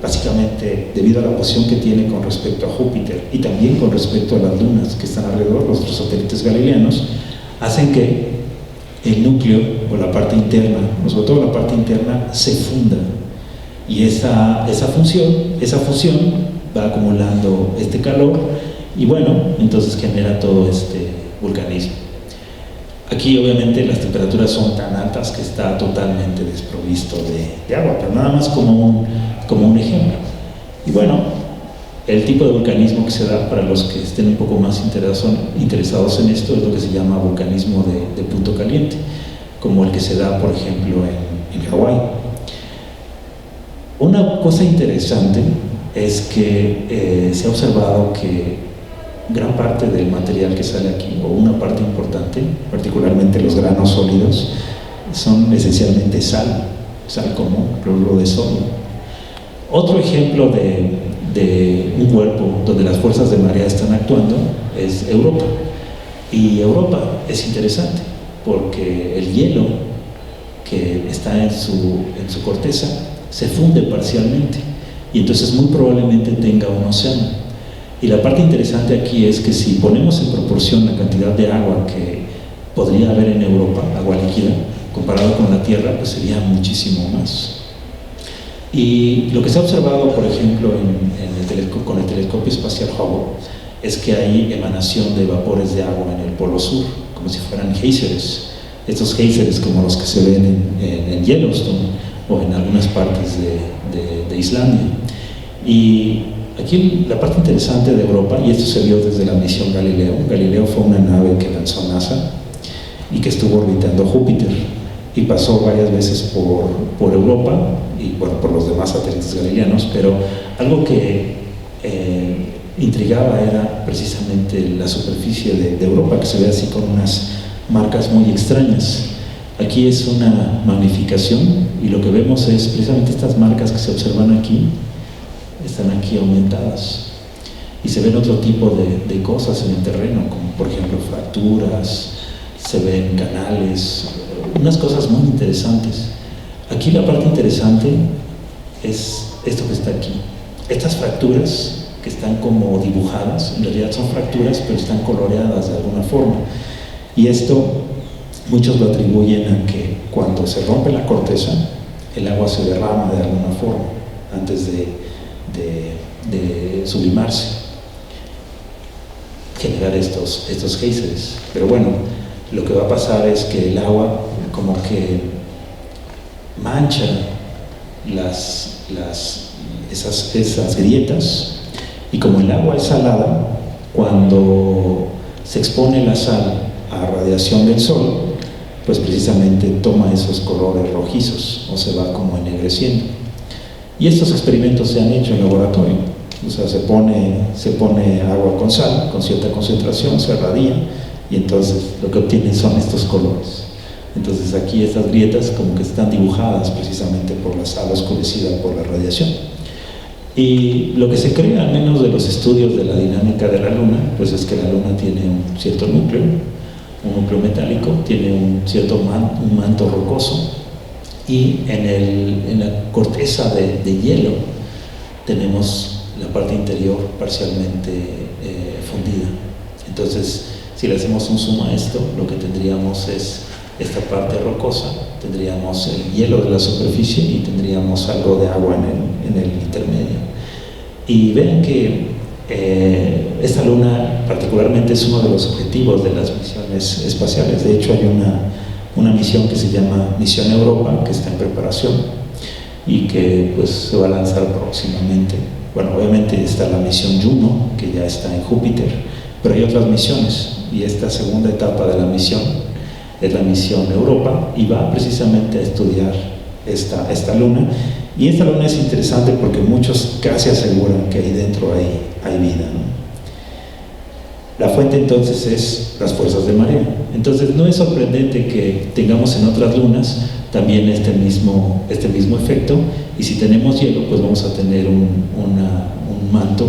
[SPEAKER 2] básicamente debido a la posición que tiene con respecto a Júpiter y también con respecto a las lunas que están alrededor, los otros satélites galileanos, hacen que el núcleo o la parte interna, o sobre todo la parte interna, se funda. Y esa fusión va acumulando este calor y bueno, entonces genera todo este vulcanismo. Aquí obviamente las temperaturas son tan altas que está totalmente desprovisto de agua, pero nada más como un ejemplo. Y bueno, el tipo de vulcanismo que se da, para los que estén un poco más interesados en esto, es lo que se llama vulcanismo de punto caliente, como el que se da, por ejemplo, en Hawái. Una cosa interesante es que se ha observado que gran parte del material que sale aquí, o una parte importante, particularmente los granos sólidos, son esencialmente sal común, cloruro de sodio. Otro ejemplo de un cuerpo donde las fuerzas de marea están actuando es Europa. Y Europa es interesante porque el hielo que está en su corteza se funde parcialmente y entonces muy probablemente tenga un océano. Y la parte interesante aquí es que si ponemos en proporción la cantidad de agua que podría haber en Europa, agua líquida, comparado con la Tierra, pues sería muchísimo más. Y lo que se ha observado, por ejemplo, con el telescopio espacial Hubble, es que hay emanación de vapores de agua en el polo sur, como si fueran géiseres. Estos géiseres como los que se ven en Yellowstone o en algunas partes de Islandia. Y aquí la parte interesante de Europa, y esto se vio desde la misión Galileo. Galileo fue una nave que lanzó NASA y que estuvo orbitando Júpiter y pasó varias veces por Europa y bueno, por los demás satélites galileanos, pero algo que intrigaba era precisamente la superficie de Europa, que se ve así con unas marcas muy extrañas. Aquí es una magnificación y lo que vemos es precisamente estas marcas que se observan aquí, están aquí aumentadas y se ven otro tipo de cosas en el terreno, como por ejemplo fracturas, se ven canales, unas cosas muy interesantes. Aquí la parte interesante es esto que está aquí. Estas fracturas que están como dibujadas, en realidad son fracturas pero están coloreadas de alguna forma, y esto muchos lo atribuyen a que cuando se rompe la corteza el agua se derrama de alguna forma antes de sublimarse, generar estos géiseres. Pero bueno, lo que va a pasar es que el agua como que mancha esas grietas, y como el agua es salada, cuando se expone la sal a radiación del sol, pues precisamente toma esos colores rojizos o se va como ennegreciendo. Y estos experimentos se han hecho en laboratorio, o sea, se pone agua con sal, con cierta concentración, se radia y entonces lo que obtienen son estos colores. Entonces aquí estas grietas como que están dibujadas precisamente por la sal oscurecida por la radiación. Y lo que se cree, al menos de los estudios de la dinámica de la Luna, pues es que la Luna tiene un cierto núcleo, un núcleo metálico, tiene un cierto un manto rocoso, y en la corteza de hielo tenemos la parte interior parcialmente fundida. Entonces, si le hacemos un zoom a esto, lo que tendríamos es esta parte rocosa, tendríamos el hielo de la superficie y tendríamos algo de agua en el intermedio. Y ven que esta luna particularmente es uno de los objetivos de las misiones espaciales. De hecho, hay una misión que se llama Misión Europa, que está en preparación y que pues se va a lanzar próximamente. Bueno, obviamente está la misión Juno, que ya está en Júpiter, pero hay otras misiones, y esta segunda etapa de la misión es la misión Europa, y va precisamente a estudiar esta luna. Y esta luna es interesante porque muchos casi aseguran que ahí dentro hay vida, ¿no? La fuente entonces es las fuerzas de marea. Entonces no es sorprendente que tengamos en otras lunas
[SPEAKER 3] también este mismo efecto, y si tenemos hielo, pues vamos a tener un manto,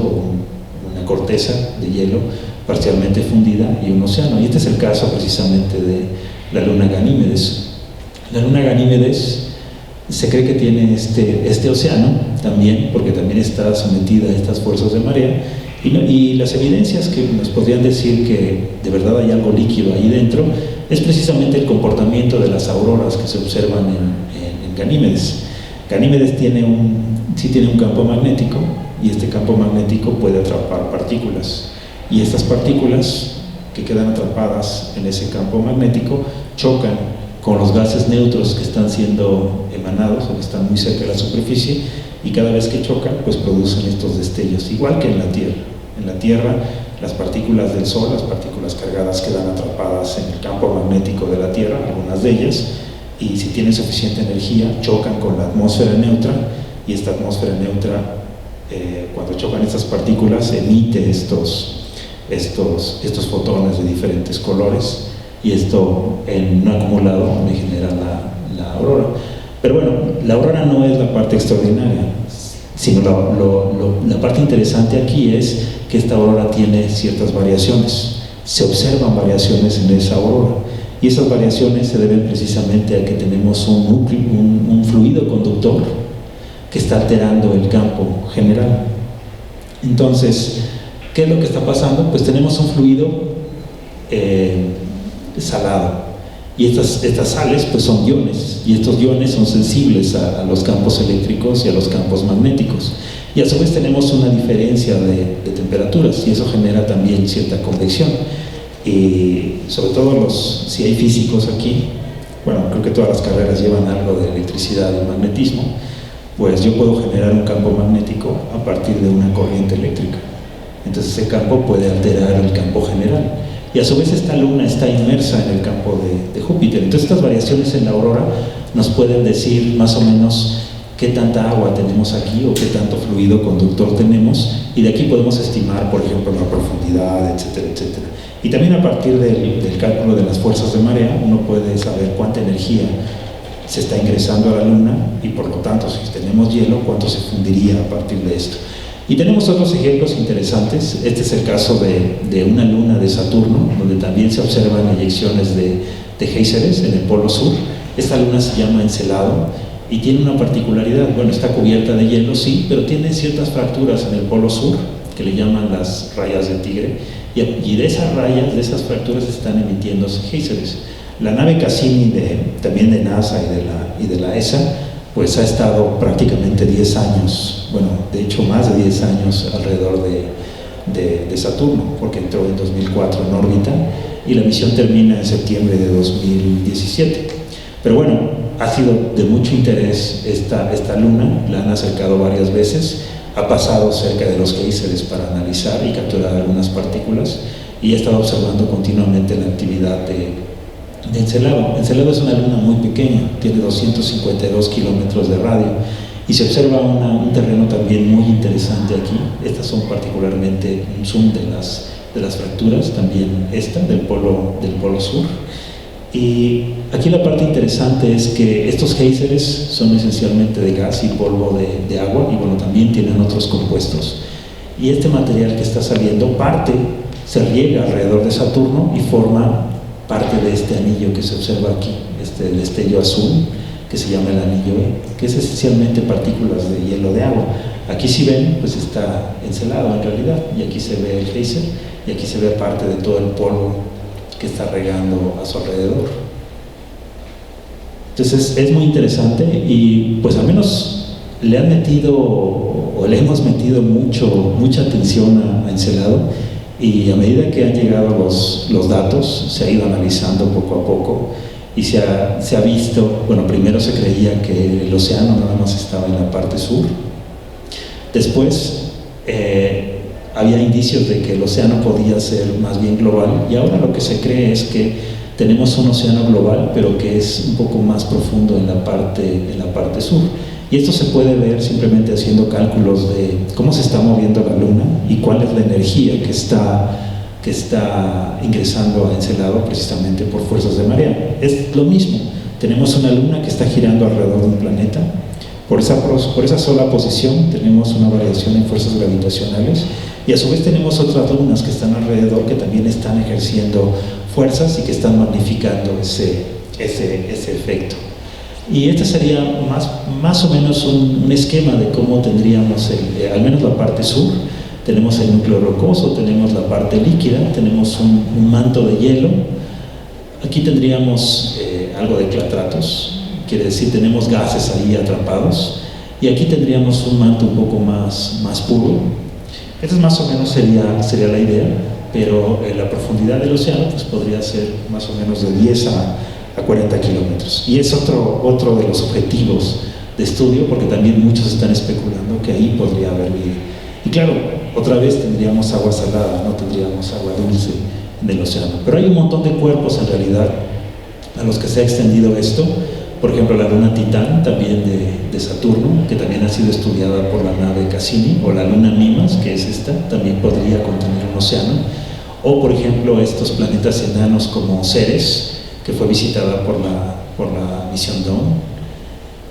[SPEAKER 3] una corteza de hielo parcialmente fundida y un océano. Y este es el caso precisamente de la luna Ganímedes. La luna Ganímedes se cree que tiene este océano también, porque también está sometida a estas fuerzas de marea, y las evidencias que nos podrían decir que de verdad hay algo líquido ahí dentro es precisamente el comportamiento de las auroras que se observan en Ganímedes. Ganímedes tiene un campo magnético, y este campo magnético puede atrapar partículas, y estas partículas que quedan atrapadas en ese campo magnético chocan con los gases neutros que están siendo emanados o que están muy cerca de la superficie, y cada vez que chocan pues producen estos destellos, igual que en la Tierra. En la Tierra, las partículas del Sol, las partículas cargadas, quedan atrapadas en el campo magnético de la Tierra, algunas de ellas, y si tienen suficiente energía chocan con la atmósfera neutra, y esta atmósfera neutra, cuando chocan estas partículas, emite estos fotones de diferentes colores, y esto en un acumulado me genera la aurora. Pero bueno, la aurora no es la parte extraordinaria, sino la parte interesante aquí es que esta aurora tiene ciertas variaciones. Se observan variaciones en esa aurora, y esas variaciones se deben precisamente a que tenemos un fluido conductor que está alterando el campo general. Entonces, ¿qué es lo que está pasando? Pues tenemos un fluido salado, y estas sales pues son iones, y estos iones son sensibles a los campos eléctricos y a los campos magnéticos, y a su vez tenemos una diferencia de temperaturas, y eso genera también cierta convección. Y sobre todo si hay físicos aquí, bueno, creo que todas las carreras llevan algo de electricidad y magnetismo, pues yo puedo generar un campo magnético a partir de una corriente eléctrica. Entonces ese campo puede alterar el campo general, y a su vez esta luna está inmersa en el campo de Júpiter. Entonces estas variaciones en la aurora nos pueden decir más o menos qué tanta agua tenemos aquí o qué tanto fluido conductor tenemos, y de aquí podemos estimar, por ejemplo, la profundidad, etcétera, etcétera. Y también a partir del cálculo de las fuerzas de marea uno puede saber cuánta energía se está ingresando a la luna, y por lo tanto, si tenemos hielo, cuánto se fundiría a partir de esto. Y tenemos otros ejemplos interesantes. Este es el caso de una luna de Saturno, donde también se observan eyecciones de géiseres en el polo sur. Esta luna se llama Encelado y tiene una particularidad. Bueno, está cubierta de hielo, sí, pero tiene ciertas fracturas en el polo sur que le llaman las rayas de Tigre, y de esas rayas, de esas fracturas, están emitiéndose géiseres. La nave Cassini también de NASA y de la ESA pues ha estado prácticamente 10 años, bueno, de hecho más de 10 años alrededor de Saturno, porque entró en 2004 en órbita, y la misión termina en septiembre de 2017. Pero bueno, ha sido de mucho interés esta luna, la han acercado varias veces, ha pasado cerca de los géiseres para analizar y capturar algunas partículas, y ha estado observando continuamente la actividad de Encelado. Encelado es una luna muy pequeña, tiene 252 kilómetros de radio, y se observa un terreno también muy interesante aquí. Estas son particularmente un zoom de las fracturas, también esta del polo sur. Y aquí la parte interesante es que estos géiseres son esencialmente de gas y polvo de agua, y bueno, también tienen otros compuestos. Y este material que está saliendo se riega alrededor de Saturno y forma parte de este anillo que se observa aquí, este destello azul que se llama el anillo E, que es esencialmente partículas de hielo de agua. Aquí si ven, pues está encelado en realidad, y aquí se ve el géiser, y aquí se ve parte de todo el polvo que está regando a su alrededor. Entonces es muy interesante, y pues al menos le hemos metido mucha atención a Encelado, y a medida que han llegado los datos se ha ido analizando poco a poco, y se ha visto, bueno, primero se creía que el océano nada más estaba en la parte sur, después había indicios de que el océano podía ser más bien global, y ahora lo que se cree es que tenemos un océano global, pero que es un poco más profundo en la parte sur. Y esto se puede ver simplemente haciendo cálculos de cómo se está moviendo la luna y cuál es la energía que está ingresando a Encelado precisamente por fuerzas de marea. Es lo mismo, Tenemos una luna que está girando alrededor de un planeta. Por esa sola posición tenemos una variación en fuerzas gravitacionales, y a su vez tenemos otras lunas que están alrededor que también están ejerciendo fuerzas y que están magnificando ese efecto. Y este sería más o menos un esquema de cómo tendríamos, al menos la parte sur. Tenemos el núcleo rocoso, tenemos la parte líquida, tenemos un manto de hielo. Aquí tendríamos algo de clatratos, quiere decir tenemos gases ahí atrapados, y aquí tendríamos un manto un poco más puro. Esta más o menos sería la idea, pero la profundidad del océano pues podría ser más o menos de 10 a 40 kilómetros. Y es otro de los objetivos de estudio, porque también muchos están especulando que ahí podría haber vida. Y claro, otra vez tendríamos agua salada, no tendríamos agua dulce en el océano. Pero hay un montón de cuerpos en realidad a los que se ha extendido esto. Por ejemplo, la luna Titán, también de Saturno, que también ha sido estudiada por la nave Cassini, o la luna Mimas, que es esta, también podría contener un océano. O, por ejemplo, estos planetas enanos como Ceres, que fue visitada por la misión Dawn,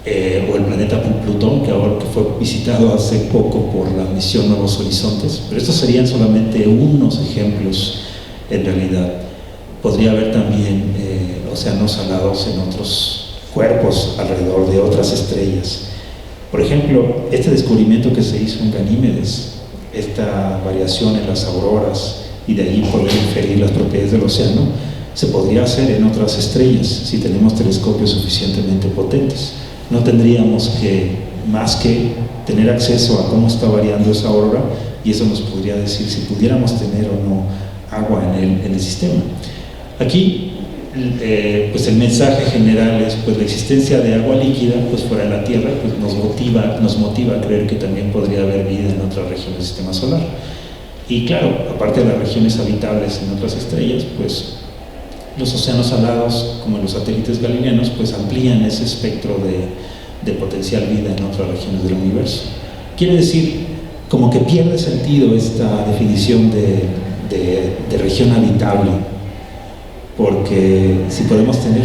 [SPEAKER 3] o el planeta Plutón, que ahora que fue visitado hace poco por la misión Nuevos Horizontes. Pero estos serían solamente unos ejemplos en realidad. Podría haber también océanos salados en otros cuerpos alrededor de otras estrellas. Por ejemplo, este descubrimiento que se hizo en Ganímedes, esta variación en las auroras y de ahí poder inferir las propiedades del océano, se podría hacer en otras estrellas si tenemos telescopios suficientemente potentes. No tendríamos más que tener acceso a cómo está variando esa aurora, y eso nos podría decir si pudiéramos tener o no agua en el sistema. Aquí pues el mensaje general es pues la existencia de agua líquida pues fuera de la Tierra pues nos motiva a creer que también podría haber vida en otras regiones del sistema solar. Y claro, aparte de las regiones habitables en otras estrellas, pues los océanos salados, como los satélites galileanos, pues amplían ese espectro de potencial vida en otras regiones del universo. Quiere decir, como que pierde sentido esta definición de región habitable, porque si podemos tener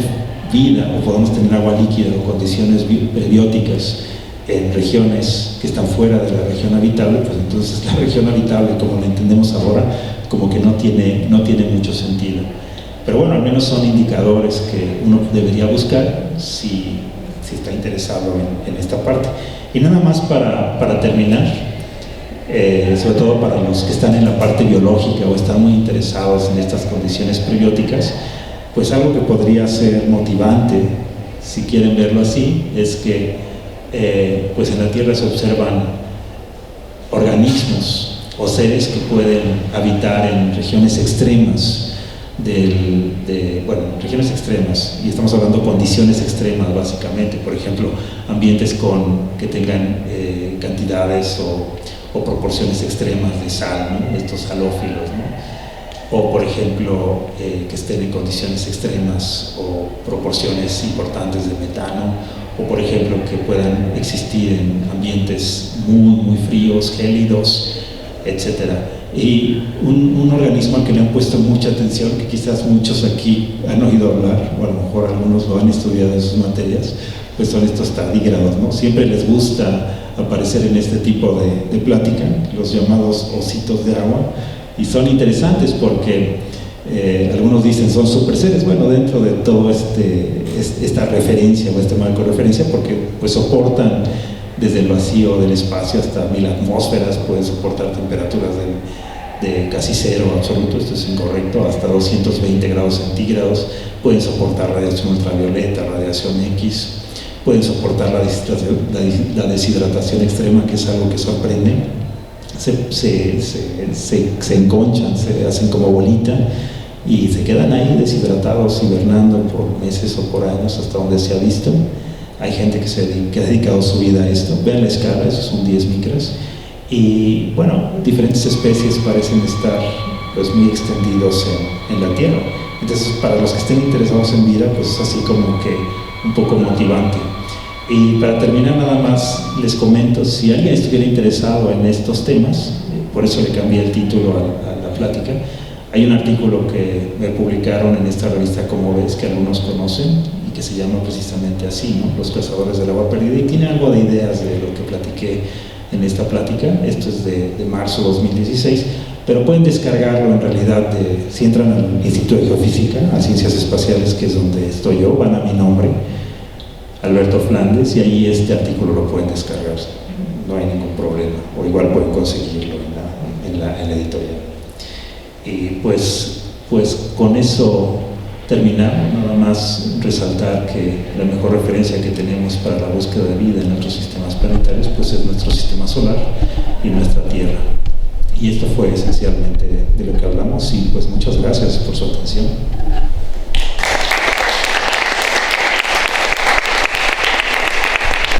[SPEAKER 3] vida o podemos tener agua líquida o condiciones prebióticas en regiones que están fuera de la región habitable, pues entonces la región habitable, como la entendemos ahora, como que no tiene mucho sentido. Pero bueno, al menos son indicadores que uno debería buscar si está interesado en esta parte. Y nada más para terminar, sobre todo para los que están en la parte biológica o están muy interesados en estas condiciones prebióticas, pues algo que podría ser motivante, si quieren verlo así, es que pues en la Tierra se observan organismos o seres que pueden habitar en regiones extremas regiones extremas, y estamos hablando de condiciones extremas básicamente, por ejemplo, ambientes que tengan cantidades o proporciones extremas de sal, ¿no? Estos halófilos, ¿no? O por ejemplo, que estén en condiciones extremas o proporciones importantes de metano, o por ejemplo, que puedan existir en ambientes muy fríos, gélidos, etcétera. Y un organismo al que le han puesto mucha atención, que quizás muchos aquí han oído hablar, o a lo mejor algunos lo han estudiado en sus materias, pues son estos tardígrados, ¿no? Siempre les gusta aparecer en este tipo de plática, los llamados ositos de agua, y son interesantes porque algunos dicen son super seres, bueno, dentro de todo esta referencia o este marco de referencia, porque pues soportan desde el vacío del espacio hasta 1000 atmósferas, pueden soportar temperaturas de casi cero absoluto, esto es incorrecto, hasta 220 grados centígrados, pueden soportar radiación ultravioleta, radiación X, pueden soportar la deshidratación extrema, que es algo que sorprende. Se enconchan, se hacen como bolita y se quedan ahí deshidratados, hibernando por meses o por años, hasta donde se ha visto. Hay gente que ha dedicado su vida a esto. Vean la escala, esos son 10 micras. Y bueno, diferentes especies parecen estar pues muy extendidos en la Tierra. Entonces, para los que estén interesados en vida, pues es así como que un poco motivante. Y para terminar nada más les comento, si alguien estuviera interesado en estos temas, por eso le cambié el título a la plática, hay un artículo que me publicaron en esta revista Como Ves, que algunos conocen y que se llama precisamente así, ¿no? Los cazadores del agua perdida, y tiene algo de ideas de lo que platiqué en esta plática. Esto es de marzo 2016, pero pueden descargarlo en realidad si entran al Instituto de Geofísica, a Ciencias Espaciales, que es donde estoy yo, van a mi nombre, Alberto Flandes, y ahí este artículo lo pueden descargar, no hay ningún problema, o igual pueden conseguirlo en la editorial. Y pues con eso terminar, nada más resaltar que la mejor referencia que tenemos para la búsqueda de vida en nuestros sistemas planetarios pues es nuestro sistema solar y nuestra Tierra. Y esto fue esencialmente de lo que hablamos, y pues muchas gracias por su atención.